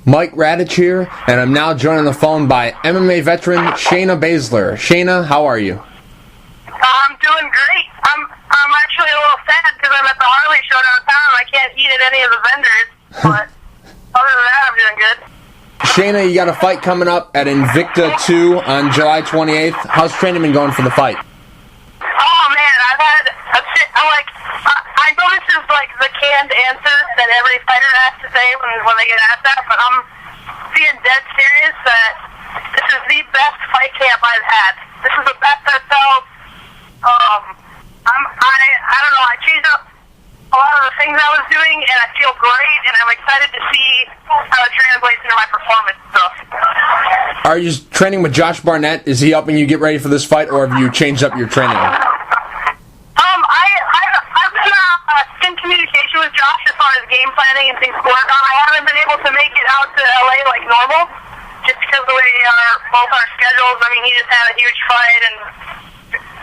Mike Radich here, and I'm now joined on the phone by MMA Veteran Shayna Baszler. Shayna, how are you? I'm doing great. I'm actually a little sad because I'm at the Harley show downtown and I can't eat at any of the vendors, but other than that, I'm doing good. Shayna, you got a fight coming up at Invicta 2 on July 28th. How's training been going for the fight? Oh man, I know this is like the canned answer that every fighter has to say when they get asked that, but I'm being dead serious that this is the best fight camp I've had. This is the best I felt. I don't know, I changed up a lot of the things I was doing and I feel great and I'm excited to see how it translates into my performance. So. Are you training with Josh Barnett? Is he helping you get ready for this fight, or have you changed up your training? I've been in communication with Josh as far as game planning and things to work on. I haven't been able to make it out to LA like normal, just because of the way both our schedules. I mean, he just had a huge fight and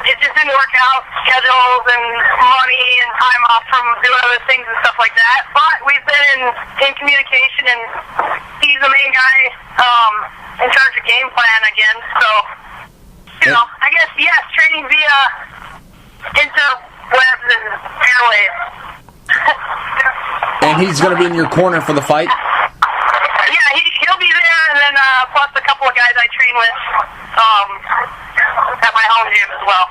it just didn't work out, schedules and money and time off from doing other things and stuff like that. But we've been in communication, and he's the main guy in charge of game plan again. So, you know, I guess, yes, training via interwebs and airwaves. And he's going to be in your corner for the fight? Yeah, he'll be there, and then plus a couple of guys I train with at my home gym as well.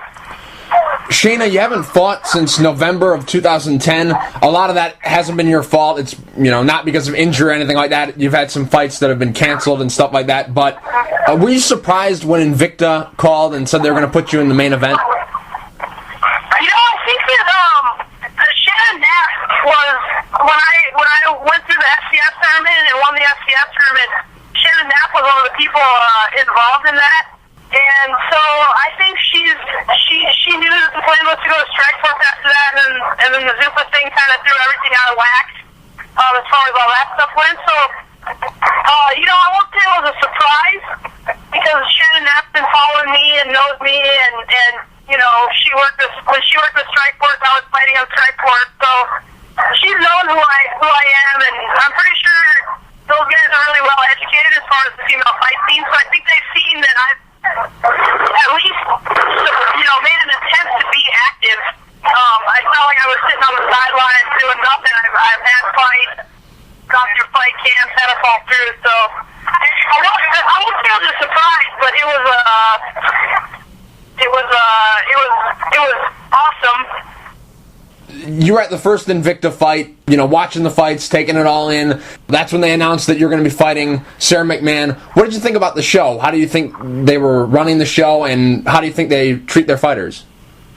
Shayna, you haven't fought since November of 2010. A lot of that hasn't been your fault. It's, not because of injury or anything like that. You've had some fights that have been canceled and stuff like that. But were you surprised when Invicta called and said they were going to put you in the main event? I think that Shannon Nash was, when I went through the FCF tournament and won the FCF tournament, Shannon Knapp was one of the people involved in that. And so I think she knew that the plan was to go to Strikeforce after that, and then the Zupa thing kind of threw everything out of whack as far as all that stuff went. So, I won't say it was a surprise because Shannon Knapp's been following me and knows me, and when she worked with Strikeforce, I was fighting on Strikeforce. So she's known who I am, and I'm pretty sure those guys are really well educated as far as the female fight scene. So I think they've seen that I've at least, made an attempt to be active. I felt like I was sitting on the sidelines doing nothing. I've had fights, gone through fight camps, had a fall through. So I won't say it was a surprise, but it was awesome. You were at the first Invicta fight, watching the fights, taking it all in. That's when they announced that you're going to be fighting Sarah McMahon. What did you think about the show? How do you think they were running the show, and how do you think they treat their fighters?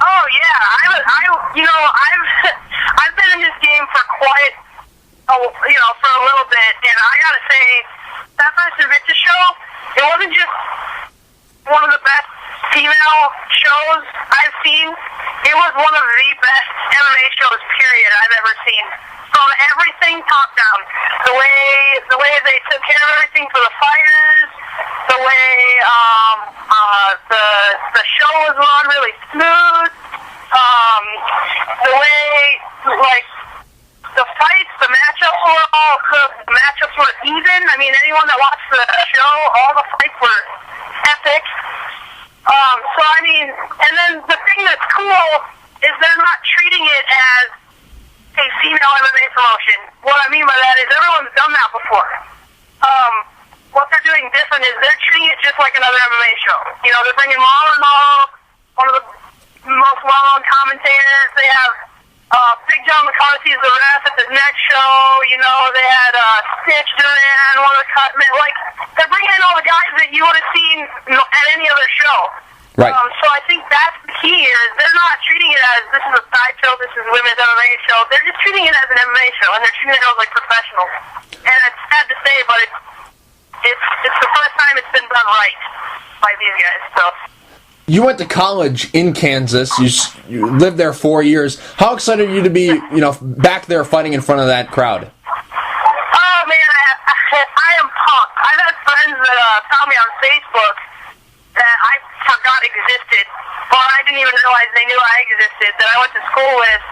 Oh yeah, I've been in this game for for a little bit, and I gotta say that first Invicta show, it wasn't just one of the best female shows I've seen. It was one of the best MMA shows, period, I've ever seen. From everything top down, the way they took care of everything for the fighters, the way the show was run really smooth, the way the fights, the matchups were even. I mean, anyone that watched the show, all the fights were epic. And then the thing that's cool is they're not treating it as a female MMA promotion. What I mean by that is everyone's done that before. What they're doing different is they're treating it just like another MMA show. They're bringing Lawler, one of the most well-known commentators. They have Big John McCarthy as the ref at the next show. They had Stitch Duran, one of the cutmen. They're bringing in all the guys that you would have seen at any other show. Right. So I think that's the key here. Is they're not treating it as this is a side show, this is a women's MMA show. They're just treating it as an MMA show, and they're treating it like professionals. And it's sad to say, but it's the first time it's been done right by these guys. So. You went to college in Kansas. You lived there 4 years. How excited are you to be, back there fighting in front of that crowd? Oh man, I am pumped. I've had friends that found me on Facebook that I forgot existed, or I didn't even realize they knew I existed, that I went to school with,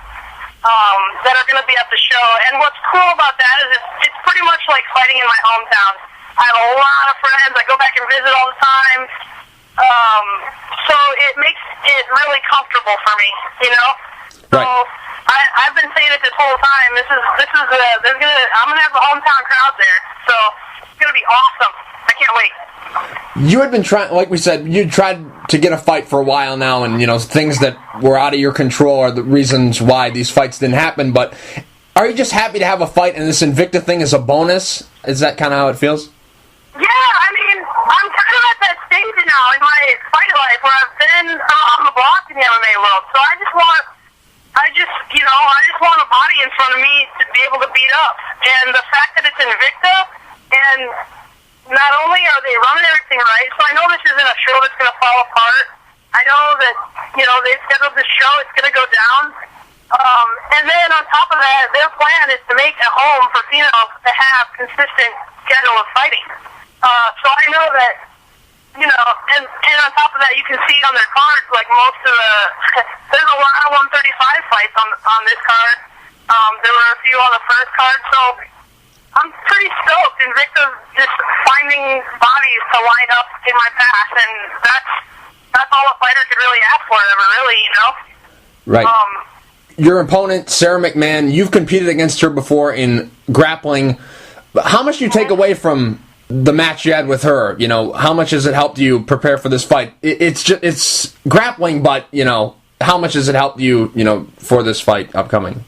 that are going to be at the show. And what's cool about that is it's pretty pretty much like fighting in my hometown. I have a lot of friends. I go back and visit all the time. So it makes it really comfortable for me, you know? So I've been saying it this whole time. I'm gonna have the hometown crowd there. So it's gonna be awesome. I can't wait. You had been trying, like we said, you tried to get a fight for a while now, and things that were out of your control are the reasons why these fights didn't happen. But are you just happy to have a fight, and this Invicta thing is a bonus? Is that kind of how it feels? Yeah, I mean, I'm kind of at that stage now in my fight life where I've been around the block in the MMA world. So I just want a body in front of me to be able to beat up. And the fact that it's Invicta, and not only are they running everything right, so I know this isn't a show that's going to fall apart. I know that, they scheduled this show, it's going to go down. And then on top of that, their plan is to make a home for females to have consistent schedule of fighting. So I know that, and on top of that, you can see on their cards, like most of there's a lot of 135 fights on this card. There were a few on the first card, so I'm pretty stoked. Invicta's just finding bodies to line up in my path, and that's all a fighter could really ask for ever, really, Right. Your opponent, Sarah McMahon, you've competed against her before in grappling. How much do you take away from the match you had with her? How much has it helped you prepare for this fight? It's grappling, but how much has it helped you for this fight upcoming?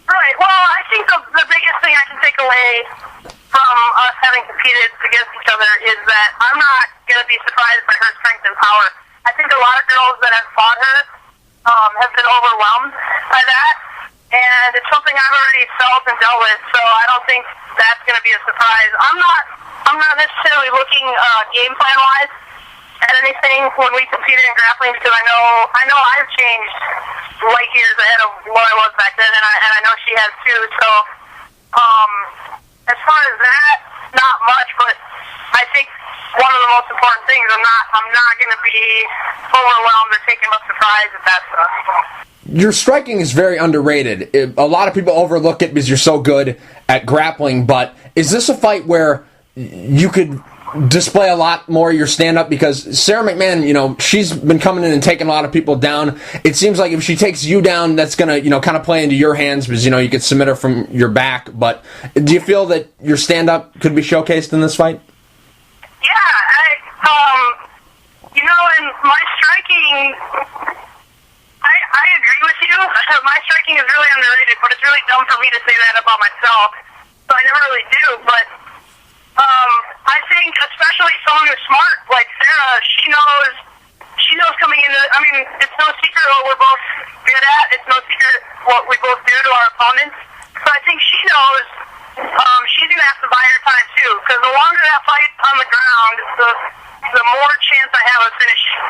Right. Well, I think the biggest thing I can take away from us having competed against each other is that I'm not going to be surprised by her strength and power. I think a lot of girls that have fought her have been overwhelmed by that, and it's something I've already felt and dealt with. So I don't think that's going to be a surprise. I'm not necessarily looking game plan wise at anything when we competed in grappling, because I know I've changed light years ahead of what I was back then, and I know she has too. So as far as that, not much, but I think one of the most important things, I'm not going to be overwhelmed or taken by surprise at that stuff. Your striking is very underrated. A lot of people overlook it because you're so good at grappling, but is this a fight where you could display a lot more of your stand-up? Because Sarah McMahon, she's been coming in and taking a lot of people down. It seems like if she takes you down, that's going to, kind of play into your hands because, you could submit her from your back. But do you feel that your stand-up could be showcased in this fight? Yeah, in my striking, I agree with you. My striking is really underrated, but it's really dumb for me to say that about myself. So I never really do, but I think especially someone who's smart like Sarah, she knows coming into. I mean, it's no secret what we're both good at. It's no secret what we both do to our opponents. So I think she knows she's gonna have to buy her time too. Because the longer that fight's on the ground, the more chance I have of finishing.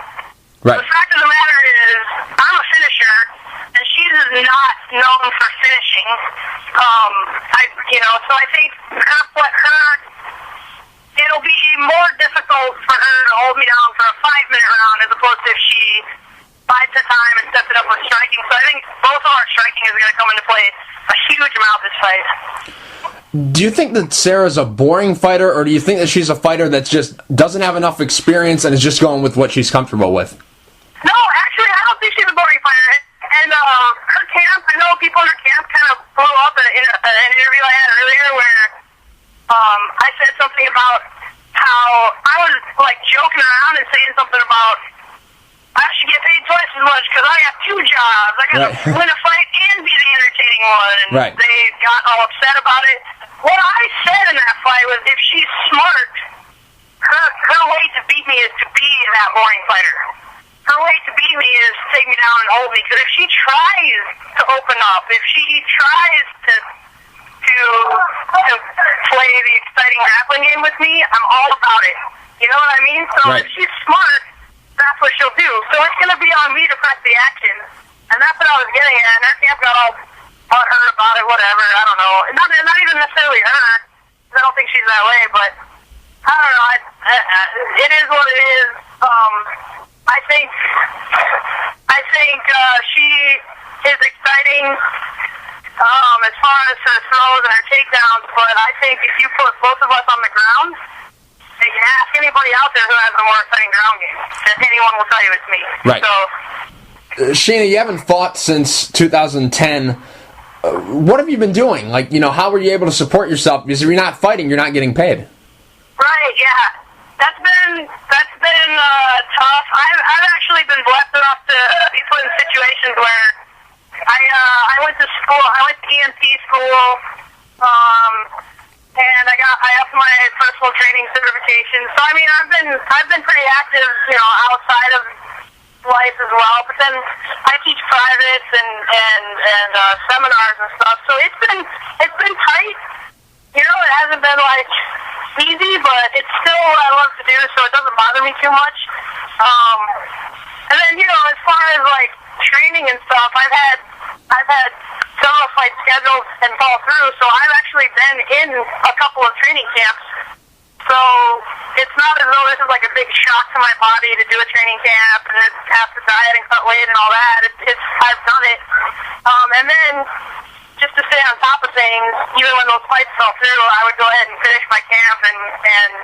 Right. The fact of the matter is, I'm a finisher, and she is not known for finishing. So I think it'll be more difficult for her to hold me down for a 5-minute round as opposed to if she bides her time and sets it up with striking. So I think both of our striking is going to come into play a huge amount this fight. Do you think that Sarah's a boring fighter, or do you think that she's a fighter that just doesn't have enough experience and is just going with what she's comfortable with? No, actually, I don't think she's a boring fighter. And her camp, I know people in her camp kind of blew up in an interview I had earlier where I said something about how I was like joking around and saying something about I should get paid twice as much because I have 2 jobs. I got to win a fight and be the entertaining one. And they got all upset about it. What I said in that fight was if she's smart, her way to beat me is to be that boring fighter. Her way to beat me is to take me down and hold me. Because if she tries to open up, if she tries to play the exciting grappling game with me, I'm all about it. You know what I mean? So if she's smart, that's what she'll do. So it's going to be on me to press the action. And that's what I was getting at. And her camp got all butthurt about it, whatever. I don't know. Not even necessarily her. I don't think she's that way, but I don't know. It is what it is. I think she is exciting. as far as her throws and her takedowns, but I think if you put both of us on the ground, you can ask anybody out there who has a more exciting ground game. Anyone will tell you it's me. Right. So, Shayna, you haven't fought since 2010. What have you been doing? Like, how were you able to support yourself? Because if you're not fighting, you're not getting paid. Right, yeah. That's been tough. I've actually been blessed enough to be put in situations where I went to school. I went to EMT school, and I upped my personal training certification. So I mean, I've been pretty active, outside of life as well. But then I teach privates and seminars and stuff. So it's been tight. It hasn't been like easy, but it's still what I love to do, so it doesn't bother me too much. And then as far as like training and stuff, I've had several fights scheduled and fall through, so I've actually been in a couple of training camps. So it's not as though this is like a big shock to my body to do a training camp and then have to diet and cut weight and all that. I've done it. And then just to stay on top of things, even when those fights fell through, I would go ahead and finish my camp and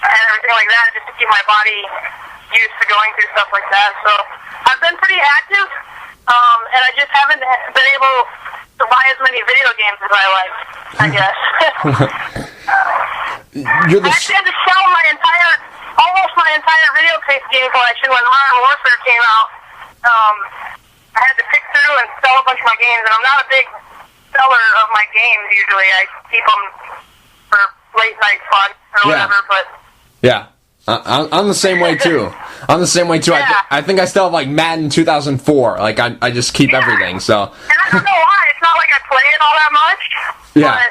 everything like that, just to keep my body used to going through stuff like that. So I've been pretty active, and I just haven't been able to buy as many video games as I like, I guess. I actually had to sell almost my entire video game collection when Modern Warfare came out. I had to pick through and sell a bunch of my games, and I'm not a big seller of my games usually. I keep them for late night fun or whatever, but... Yeah. I'm the same way too. Yeah. I think I still have like Madden 2004. Like I just keep everything. So. And I don't know why. It's not like I play it all that much. Yeah. But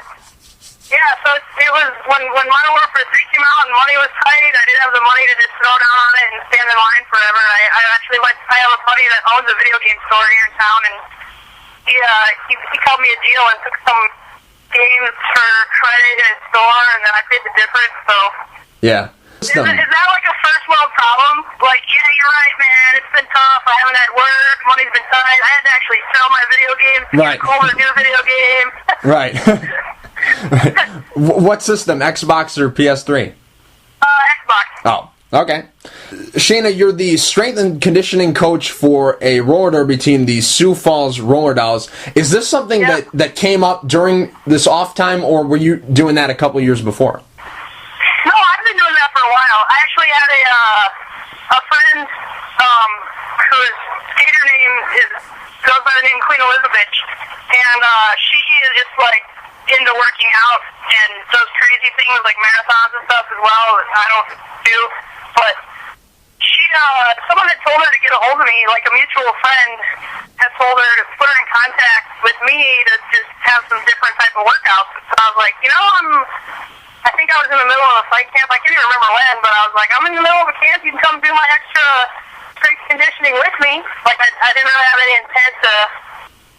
yeah. So it was when Modern Warfare 3 came out and money was tight. I didn't have the money to just throw down on it and stand in line forever. I actually went. I have a buddy that owns a video game store here in town, and he called me a deal and took some games for credit in his store, and then I paid the difference. So. Yeah. Is that like a first world problem? Like, yeah, you're right, man. It's been tough. I haven't had work. Money's been tight. I had to actually sell my video games to get a new video game. Right. What system? Xbox or PS3? Xbox. Oh, okay. Shayna, you're the strength and conditioning coach for a roller derby team, the Sioux Falls Roller Dolls. Is this something that came up during this off time, or were you doing that a couple years before? No, I've been doing that for a while. I actually had a friend whose skater name goes by the name Queen Elizabeth, and she is just like into working out and does crazy things like marathons and stuff as well that I don't do. But someone had told her to get a hold of me, like a mutual friend had told her to put her in contact with me to just have some different type of workouts. So I was like, I think I was in the middle of a fight camp. I can't even remember when, but I was like, I'm in the middle of a camp. You can come do my extra strength conditioning with me. Like, I didn't really have any intent to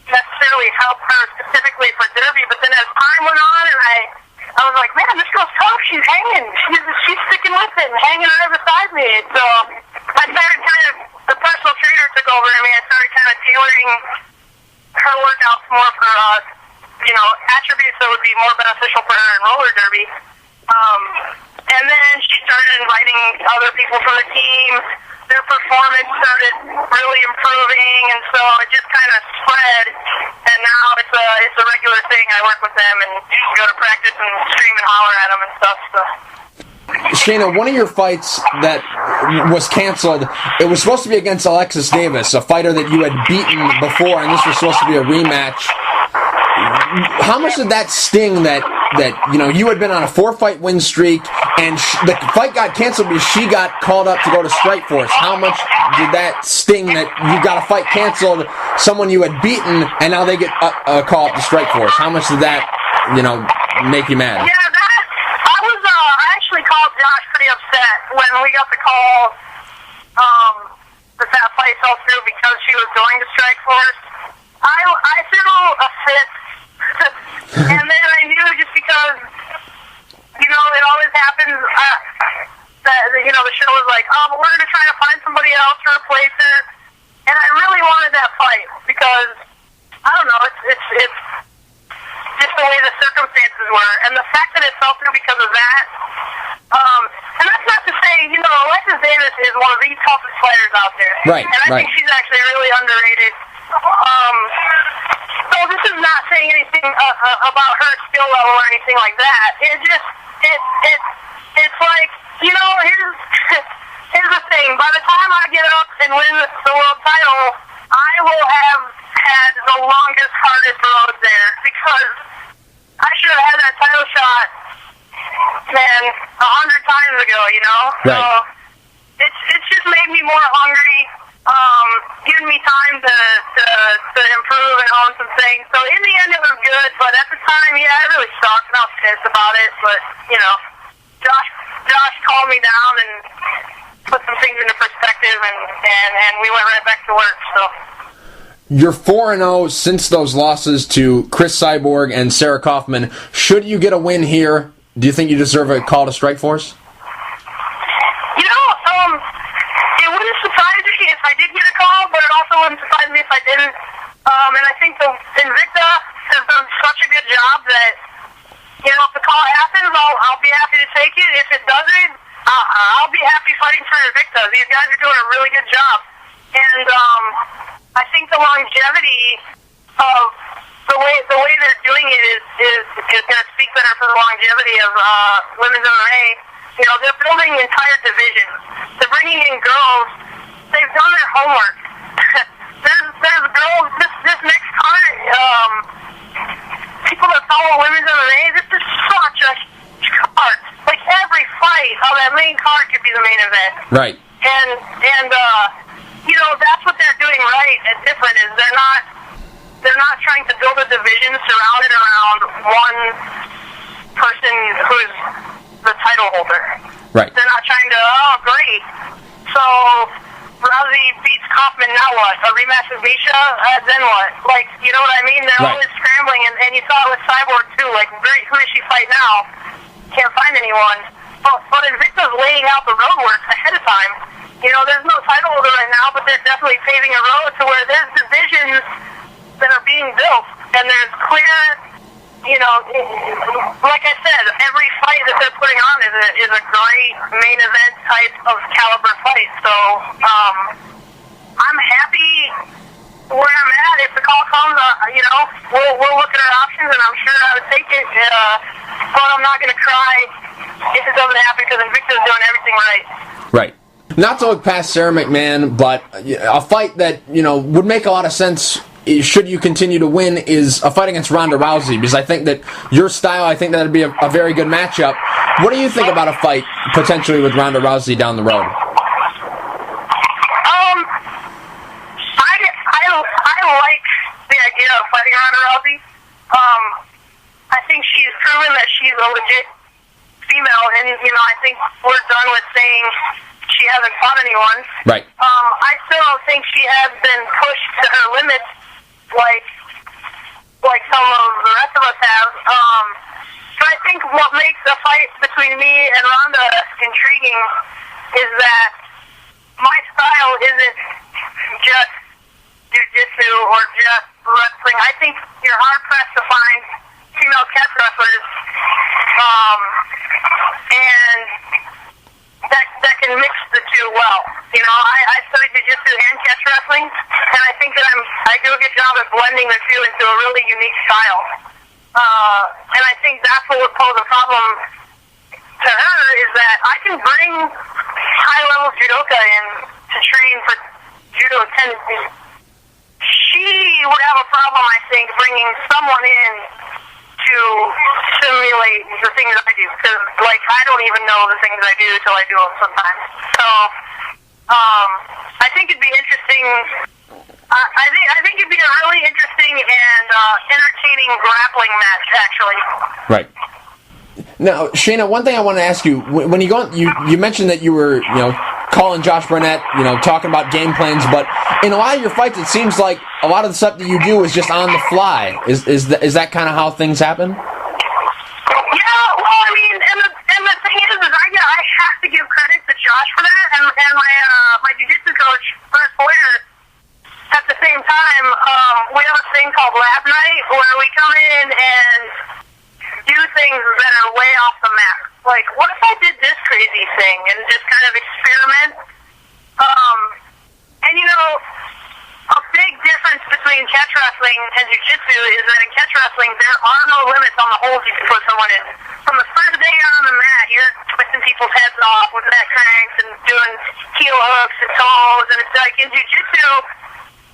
necessarily help her specifically for derby, but then as time went on, and I was like, man, this girl's tough. She's hanging. She's sticking with it and hanging right beside me. So I started the personal trainer took over me. I started kind of tailoring her workouts more for attributes that would be more beneficial for her in roller derby. And then she started inviting other people from the team. Their performance started really improving, and so it just kind of spread. And now it's a regular thing. I work with them and go to practice and scream and holler at them and stuff. So. Shayna, one of your fights that was canceled, it was supposed to be against Alexis Davis, a fighter that you had beaten before, and this was supposed to be a rematch. How much did that sting that you had been on a 4-fight win streak, and the fight got canceled because she got called up to go to Strikeforce? How much did that sting that you got a fight canceled, someone you had beaten, and now they get a call up to Strikeforce? How much did that, make you mad? Yeah, I actually called Josh pretty upset when we got the call that fight fell through because she was going to Strikeforce. I threw a fit. And then I knew just because, it always happens that, the show was like, but we're going to try to find somebody else to replace her. And I really wanted that fight because, I don't know, it's the way the circumstances were, and the fact that it fell through because of that. And that's not to say, Alexis Davis is one of the toughest fighters out there. Right, and I think she's actually really underrated. So this is not saying anything about her skill level or anything like that. It's like, here's the thing. By the time I get up and win the world title, I will have had the longest, hardest road there, because I should have had that title shot, man, 100 times ago, Right. So it's just made me more hungry, given me time to improve and hone some things. So in the end, it was good, but at the time, yeah, it really sucked, and I was pissed about it. But Josh calmed me down and put some things into perspective, and we went right back to work. So. You're 4-0 since those losses to Chris Cyborg and Sarah Kaufman. Should you get a win here, do you think you deserve a call to Strikeforce? It wouldn't surprise me if I did get a call, but it also wouldn't surprise me if I didn't. And I think the Invicta has done such a good job that, if the call happens, I'll be happy to take it. If it doesn't, I'll be happy fighting for Invicta. These guys are doing a really good job. And I think the longevity of the way they're doing it is going to speak better for the longevity of women's MMA. They're building entire divisions. They're bringing in girls. They've done their homework. there's girls. This next card, people that follow women's MMA, this is such a huge card. Like every fight on that main card could be the main event. Right. And that's what they're doing right and different, is they're not trying to build a division surrounded around one person who's the title holder. Right. They're not trying to, great. So Rousey beats Kaufman, now what? A rematch with Misha? Then what? Like, you know what I mean? They're always scrambling, and you saw it with Cyborg too. Like, who does she fight now? Can't find anyone. But Invicta's laying out the road work ahead of time. There's no title holder right now, but they're definitely paving a road to where there's divisions that are being built, and there's clear, like I said, every fight that they're putting on is a great main event type of caliber fight. So I'm happy where I'm at. If the call comes, we'll look at our options, and I'm sure I would take it. But I'm not going to cry if it doesn't happen, because Invicta's doing everything right. Right. Not to look past Sarah McMahon, but a fight that would make a lot of sense should you continue to win is a fight against Ronda Rousey, because I think that your style, I think that would be a very good matchup. What do you think about a fight potentially with Ronda Rousey down the road? I like the idea of fighting Ronda Rousey. I think she's proven that she's a legit female, and I think we're done with saying she hasn't fought anyone. Right. I still don't think she has been pushed to her limits like some of the rest of us have. But I think what makes the fight between me and Ronda intriguing is that my style isn't just jiu-jitsu or just wrestling. I think you're hard-pressed to find female catch wrestlers and that can mix the two well. I studied jiu-jitsu and catch wrestling, and I think that I do a good job at blending the two into a really unique style. And I think that's what would pose a problem to her, is that I can bring high-level judoka in to train for judo tendencies. She would have a problem, I think, bringing someone in to simulate the things I do, because I don't even know the things I do till I do them sometimes. So I think it'd be interesting. I think it'd be a really interesting and entertaining grappling match, actually. Right. Now, Shayna, one thing I want to ask you: when you mentioned that you were calling Josh Barnett, talking about game plans, but in a lot of your fights, it seems like a lot of the stuff that you do is just on the fly. Is that kind of how things happen? Yeah, well, I mean, and the thing is I have to give credit to Josh for that, and my jiu-jitsu coach, Bruce Boyer. At the same time, we have a thing called called Lab Night, where we come in and do things that are way off the map. Like, what if I did this crazy thing and just kind of experiment? And you know, a big difference between catch wrestling and jiu-jitsu is that in catch wrestling, there are no limits on the holes you can put someone in. From the first day you're on the mat, you're twisting people's heads off with neck cranks and doing heel hooks and toes, and it's like in jiu-jitsu,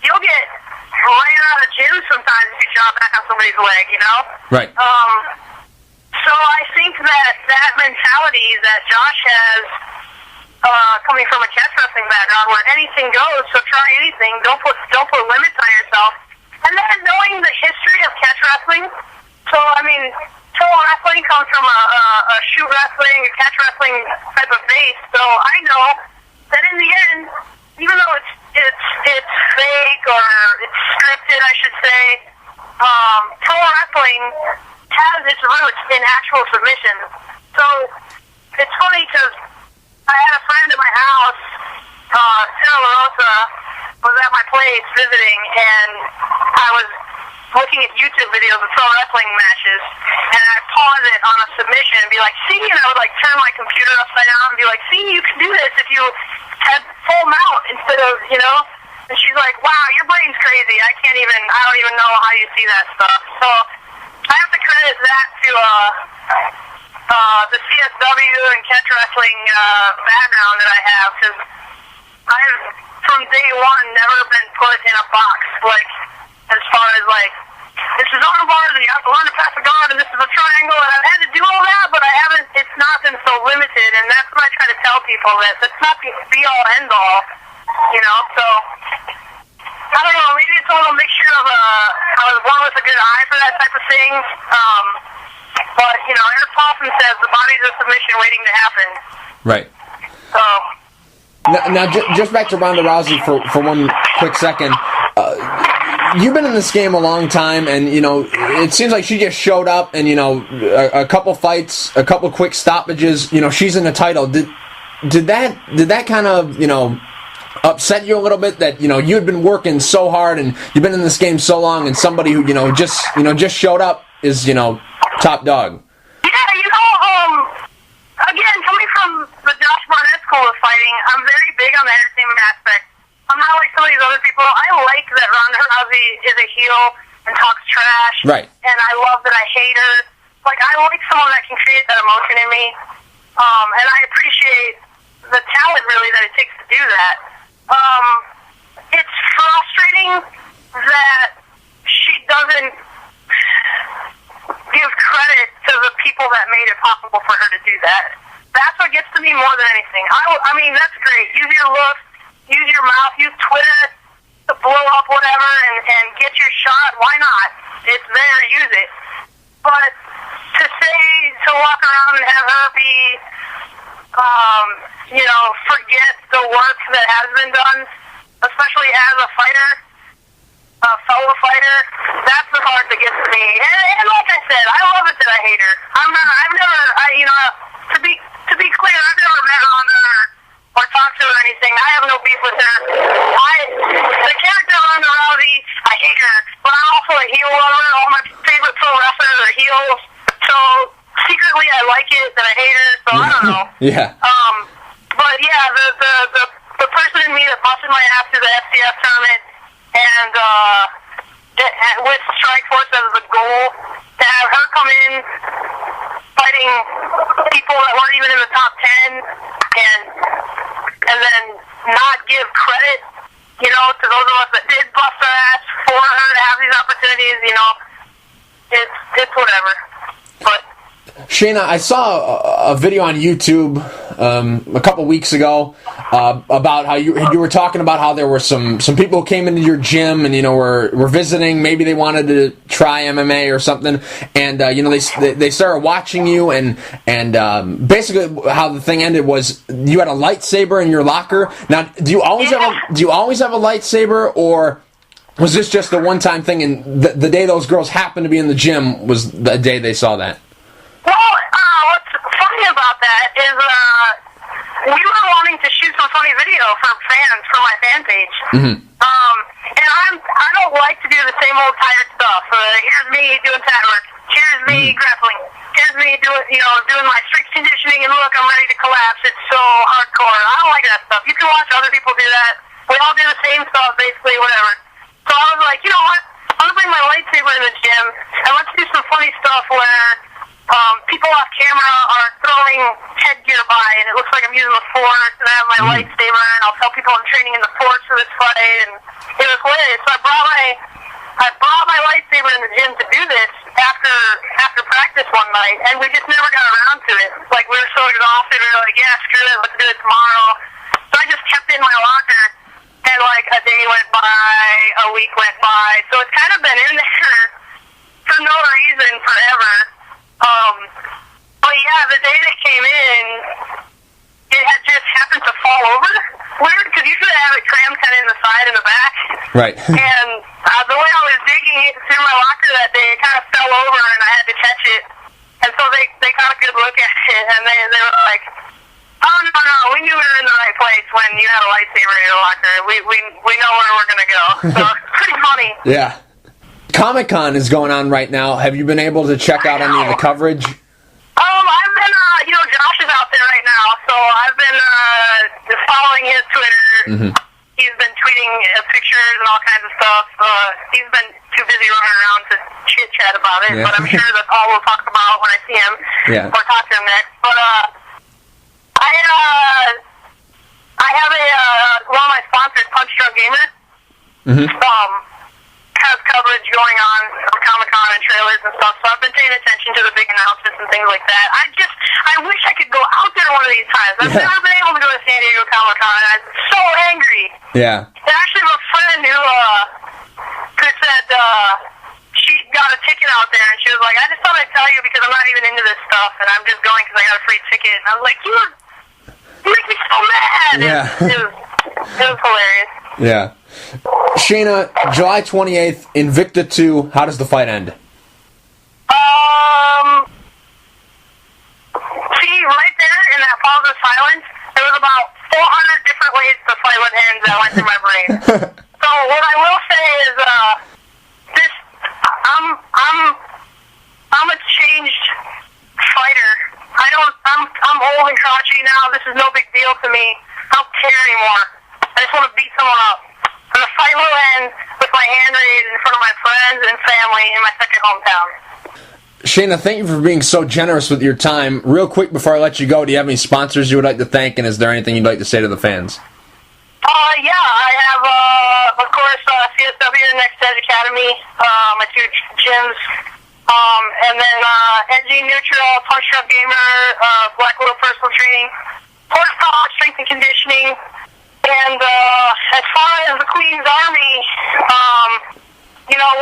you'll get ran out of gym sometimes if you drop back on somebody's leg, you know? Right. So I think that mentality that Josh has, coming from a catch wrestling background, where anything goes, so try anything. Don't put limits on yourself. And then knowing the history of catch wrestling. So I mean, pro wrestling comes from a shoot wrestling, a catch wrestling type of base. So I know that in the end, even though it's fake or it's scripted, I should say, pro wrestling has its roots in actual submission. So it's funny because I had a friend at my house, Sarah LaRosa, was at my place visiting, and I was looking at YouTube videos of pro wrestling matches, and I'd pause it on a submission and be like, see, and I would like turn my computer upside down and be like, see, you can do this if you had full mount instead of, you know, and she's like, wow, your brain's crazy, I don't even know how you see that stuff. So I have to credit that to, the CSW and catch wrestling background that I have, because I've, from day one, never been put in a box, like, as far as, like, this is arm bars, and you have to learn to pass the guard, and this is a triangle, and I've had to do all that, but it's not been so limited, and that's what I try to tell people, that that's not the be-all, end-all, you know, so, I don't know, maybe it's a little mixture of, I was born with a good eye for that type of thing, but, you know, Eric Paulson says the body's a submission waiting to happen. Right. So. Now, just back to Ronda Rousey for one quick second. You've been in this game a long time, and, you know, it seems like she just showed up and, you know, a couple fights, a couple quick stoppages, you know, she's in the title. Did that kind of, you know, upset you a little bit that, you know, you had been working so hard and you've been in this game so long, and somebody who, you know, just showed up is, you know, top dog? Yeah, you know, again, coming from the Josh Barnett school of fighting, I'm very big on the entertainment aspect. I'm not like some of these other people. I like that Ronda Rousey is a heel and talks trash. Right. And I love that I hate her. Like, I like someone that can create that emotion in me. And I appreciate the talent, really, that it takes to do that. It's frustrating that she doesn't give credit to the people that made it possible for her to do that. That's what gets to me more than anything. I mean, that's great. Use your looks, use your mouth, use Twitter to blow up whatever and get your shot. Why not? It's there, use it. But to walk around and have her be, you know, forget the work that has been done, especially as a fighter, a fellow fighter, that's the part that gets to me. And like I said, I love it that I hate her. You know, to be clear, I've never met her or talked to her or anything. I have no beef with her. The character Ronda Rousey, I hate her, but I'm also a heel lover. All my favorite pro wrestlers are heels. So secretly I like it that I hate her, so I don't know. Yeah. But yeah, the person in me that busted my ass through the FCS tournament and with Strikeforce as the goal, to have her come in fighting people that weren't even in the top 10 and then not give credit, you know, to those of us that did bust our ass for her to have these opportunities, you know, it's whatever. But Shayna, I saw a video on YouTube a couple weeks ago about how you were talking about how there were some people who came into your gym and, you know, were visiting. Maybe they wanted to try MMA or something, and you know, they started watching you, and basically how the thing ended was you had a lightsaber in your locker. Now, do you always have a lightsaber, or was this just a one-time thing, and the day those girls happened to be in the gym was the day they saw that? Well, what's funny about that is we were wanting to shoot some funny video for fans for my fan page. Mm-hmm. And I don't like to do the same old tired stuff. Here's me doing pad work. Here's me grappling. Here's me doing my strength conditioning, and look, I'm ready to collapse. It's so hardcore. I don't like that stuff. You can watch other people do that. We all do the same stuff, basically, whatever. So I was like, you know what? I'm going to bring my lightsaber in the gym, and let's do some funny stuff where people off camera are throwing headgear by, and it looks like I'm using the Force, and I have my lightsaber, and I'll tell people I'm training in the Force for this fight, and it was hilarious. So I brought my lightsaber in the gym to do this after practice one night, and we just never got around to it. Like, we were so exhausted, we were like, yeah, screw it, let's do it tomorrow. So I just kept it in my locker, and like a day went by, a week went by, so it's kind of been in there for no reason forever. But yeah, the day that came in, it had just happened to fall over. Weird, because usually I have it crammed kind of in the side and the back. Right. And the way I was digging it through my locker that day, it kind of fell over, and I had to catch it. And so they got a good look at it, and they were like, oh, no, we knew we were in the right place when you had a lightsaber in your locker. We know where we're going to go. So it's pretty funny. Yeah. Comic-Con is going on right now. Have you been able to check out any of the coverage? I've been, Josh is out there right now, so I've been just following his Twitter. Mm-hmm. He's been tweeting pictures and all kinds of stuff. He's been too busy running around to chit-chat about it, but I'm sure that's all we'll talk about when I see him or talk to him next. But I have one of my sponsors, Punch Drunk Gamer, has coverage going on for Comic-Con and trailers and stuff, so I've been paying attention to the big announcements and things like that. I wish I could go out there one of these times. I've never been able to go to San Diego Comic-Con, and I'm so angry. Yeah. I actually have a friend who said she got a ticket out there, and she was like, I just thought I'd tell you because I'm not even into this stuff, and I'm just going because I got a free ticket. And I was like, you make me so mad. Yeah. It was hilarious. Yeah. Shayna, July 28th, Invicta 2, how does the fight end? See, right there in that pause of silence, there was about 400 different ways the fight would end that went through my brain. So what I will say is, I'm a changed fighter. I'm old and crotchety now. This is no big deal to me. I don't care anymore. I just want to beat someone up. And the fight will end with my hand raised in front of my friends and family in my second hometown. Shayna, thank you for being so generous with your time. Real quick before I let you go, do you have any sponsors you would like to thank, and is there anything you'd like to say to the fans? Yeah, I have, of course, CSW, Next Edge Academy, my two gyms, and then NG Neutral, Punch Drunk Gamer, Black Widow Personal Training, Horsepower, Strength and Conditioning, and as far as the Queen's Army,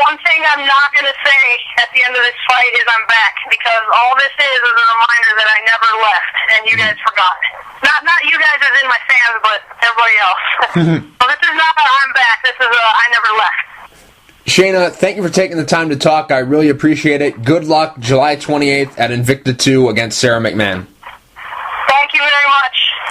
one thing I'm not going to say at the end of this fight is I'm back, because all this is a reminder that I never left, and you guys forgot. Not you guys as in my fans, but everybody else. So this is not I'm back, this is I never left. Shayna, thank you for taking the time to talk. I really appreciate it. Good luck July 28th at Invicta 2 against Sarah McMahon.